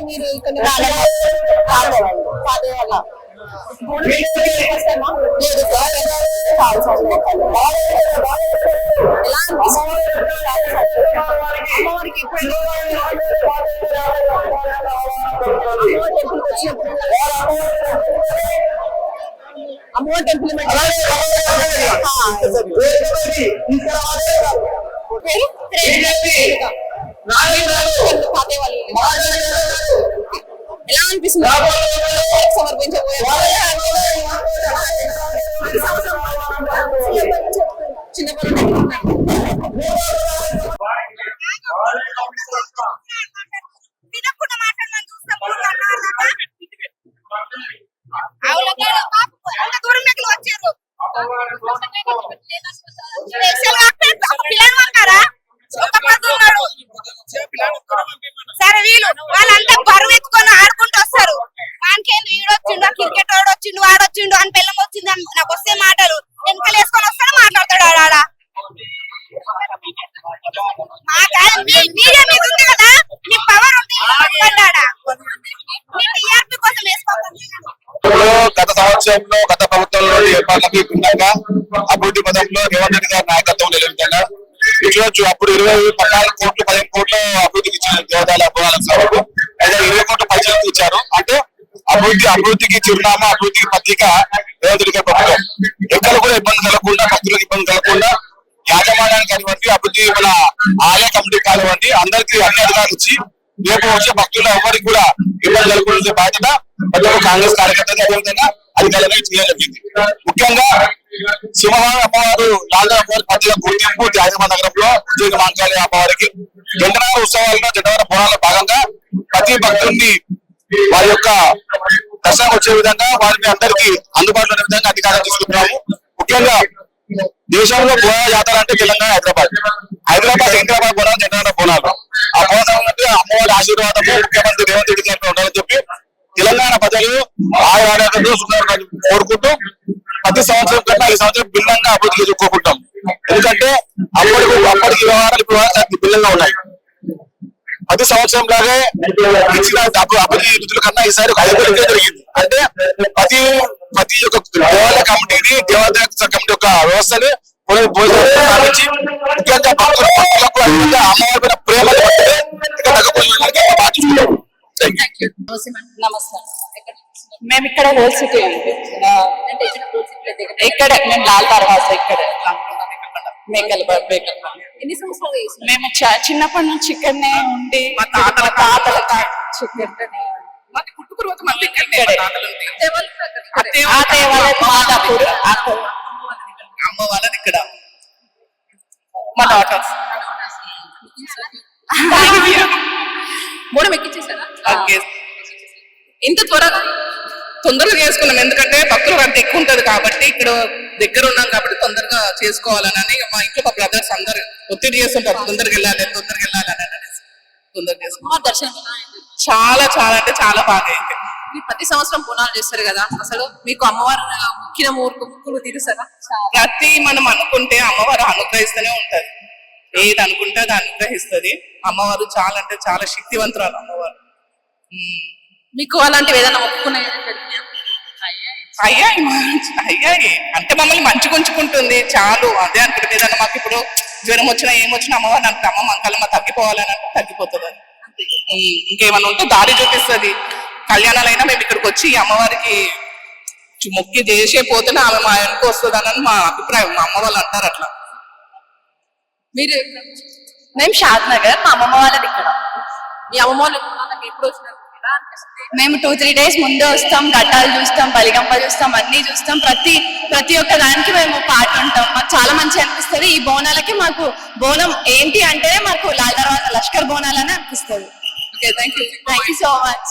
మీరు ఇక్కడ లేదు సార్ ఎలా అమ్మవారికి అమ్మవారి టెంపుల్ ఎలా అనిపిస్తుంది సమర్పించబోయే సరే వీళ్ళు వాళ్ళంతా బరువు ఎత్తుకొని ఆడుకుంటూ వస్తారు. వానికేంటి ఈడొచ్చిండు, క్రికెట్ ఆడొచ్చిండు, ఆడొచ్చిండు అని పిల్లం వచ్చింది అని నాకు వస్తే మాటలు వెనకాల వేసుకొని వస్తాడు మాట్లాడతాడు ఆడ. మీడియా మీద ఉంది కదా, మీ పవర్ ఉంది టీఆర్పీ కోసం వేసుకోవాలి. గత సంవత్సరంలో గత ప్రభుత్వంలో ఏర్పాట్లకి భిన్నంగా అభివృద్ధి పథంలో రేవంత్ రెడ్డి గారి నాయకత్వం నిలబెట్టారు. ఈరోజు అప్పుడు 14 కోట్లు 15 కోట్లు అభివృద్ధికి ఇచ్చిన దేవాదాయ అభివృద్ధి సభకు అయితే 20 కోట్లు పైసలు ఇచ్చారు. అంటే అభివృద్ధికి చిరునామా, అభివృద్ధికి పత్రిక రేవంత్ రెడ్డి గారి ప్రభుత్వం. ఎక్కడ కూడా ఇబ్బంది కలగకుండా, భక్తులకు ఇబ్బంది కలగకుండా యాజమాన్యానికి కానివ్వండి, అభివృద్ధి మన ఆలయ కమిటీ కానివ్వండి, అందరికీ అన్ని అధికారులు ఇచ్చి రేపు వచ్చే భక్తులు ఎవరికి కూడా ఇబ్బంది కలగకుండా బాధ్యత కాంగ్రెస్ కార్యకర్తలు అదేవిధంగా అధికారులు చేయడం జరిగింది. ముఖ్యంగా సింహవాహన అమ్మవారు లాల్ అమ్మవారి పద్ధతుల గుర్తింపు హైదరాబాద్ నగరంలో ఉద్యోగ మాంకాళి అమ్మవారికి జంటనార ఉత్సవాల్లో జంటనార పురాణాల భాగంగా ప్రతి భక్తుడిని వారి యొక్క దర్శనం వచ్చే విధంగా వారిని అందరికీ అందుబాటులో ఉన్న విధంగా అధికారం తీసుకుంటున్నాము. ముఖ్యంగా దేశంలో బోనాల జాతర అంటే తెలంగాణ, హైదరాబాద్ బోనాలు జంటనార బోనాలు. ఆ బోనాలు అంటే అమ్మవారి ఆశీర్వాదము ముఖ్యమంత్రి రేవంత్ రెడ్డి గారితో ఉండాలని చెప్పి తెలంగాణ ప్రజలు ఆరోగ్యంతో కోరుకుంటూ ప్రతి సంవత్సరం కన్నా ఈ సంవత్సరం భిన్నంగా అభివృద్ధి చేసుకోకుంటాం. ఎందుకంటే అప్పటికి వ్యవహారాలు ఇప్పుడు భిన్నంగా ఉన్నాయి. ప్రతి సంవత్సరం లాగే ఇచ్చిన అభివృద్ధి నిధుల కన్నా ఈసారి 5 రెట్లు జరిగింది. అంటే ప్రతి యొక్క దేవాలయ కమిటీని దేవాదాయ కమిటీ యొక్క వ్యవస్థని స్థాపించి ముఖ్యంగా భక్తులకు అమ్మవారి పైన ప్రేమను మేము ఇక్కడ హోల్ సిటీ అండి. ఇక్కడ మేము లాల్ దర్వాజా ఇక్కడ మేము చిన్నప్పటి నుంచి ఇక్కడనే ఉండి మా తాతల అమ్మ వాళ్ళది ఇక్కడ మా డాటర్స్ మూడు ఎక్కించేసారా? ఇంత తొందరగా చేసుకున్నాం. ఎందుకంటే భక్తులు అంత ఎక్కువ ఉంటది కాబట్టి ఇక్కడ దగ్గర ఉన్నాం కాబట్టి తొందరగా చేసుకోవాలని మా ఇంట్లో మా బ్రదర్స్ అందరు ఒత్తిడి చేస్తుంటారు. తొందరగా వెళ్ళాలి అనేసి తొందరగా చేసుకున్నాం. దర్శనం చాలా చాలా అంటే చాలా బాగా అయింది. మీరు ప్రతి సంవత్సరం బోనాలు చేస్తారు కదా, అసలు మీకు అమ్మవారు ముఖ్య ముక్కులు తీరుస్తారా? ప్రతి మనం అనుకుంటే అమ్మవారు అనుగ్రహిస్తూనే ఉంటది. ఏది అనుకుంటే అది అనుగ్రహిస్తుంది. అమ్మవారు చాలా అంటే చాలా శక్తివంతురాలు అమ్మవారు. మీకు అలాంటివి ఏదైనా మొక్కుకునే అయ్యాయి అంటే మమ్మల్ని మంచిగా ఉంచుకుంటుంది చాలు. అదే అనుకుంటుంది. ఏదన్నా మాకు ఇప్పుడు జ్వరం వచ్చినా ఏమొచ్చినా అమ్మవారిని అంటే అమ్మ మంకలమ్మ తగ్గిపోవాలని అంటే తగ్గిపోతుంది. అది ఇంకేమన్నా ఉంటే దారి చూపిస్తుంది. కళ్యాణాలైనా మేము ఇక్కడికి వచ్చి అమ్మవారికి మొక్కి చేసే పోతేనే ఆమె మా వెనక వస్తుంది అని మా అభిప్రాయం. మా అమ్మ వాళ్ళు అంటారు అట్లా. మీరు? మేము షాద్ నగర్, మా అమ్మమ్మ వాళ్ళది ఇక్కడ. మీ అమ్మమ్మ వాళ్ళు ఎప్పుడు వచ్చినారు? మేము 2-3 days ముందే వస్తాం, ఘట్టాలు చూస్తాం, బలిగంప చూస్తాం, అన్ని చూస్తాం. ప్రతి ఒక్క దానికి మేము పాటు ఉంటాం. మాకు చాలా మంచిగా అనిపిస్తుంది. ఈ బోనాలకి మాకు బోనం ఏంటి అంటే మాకు లాల్ దర్వాజా లష్కర్ బోనాలని అనిపిస్తుంది. Okay, thank you so much.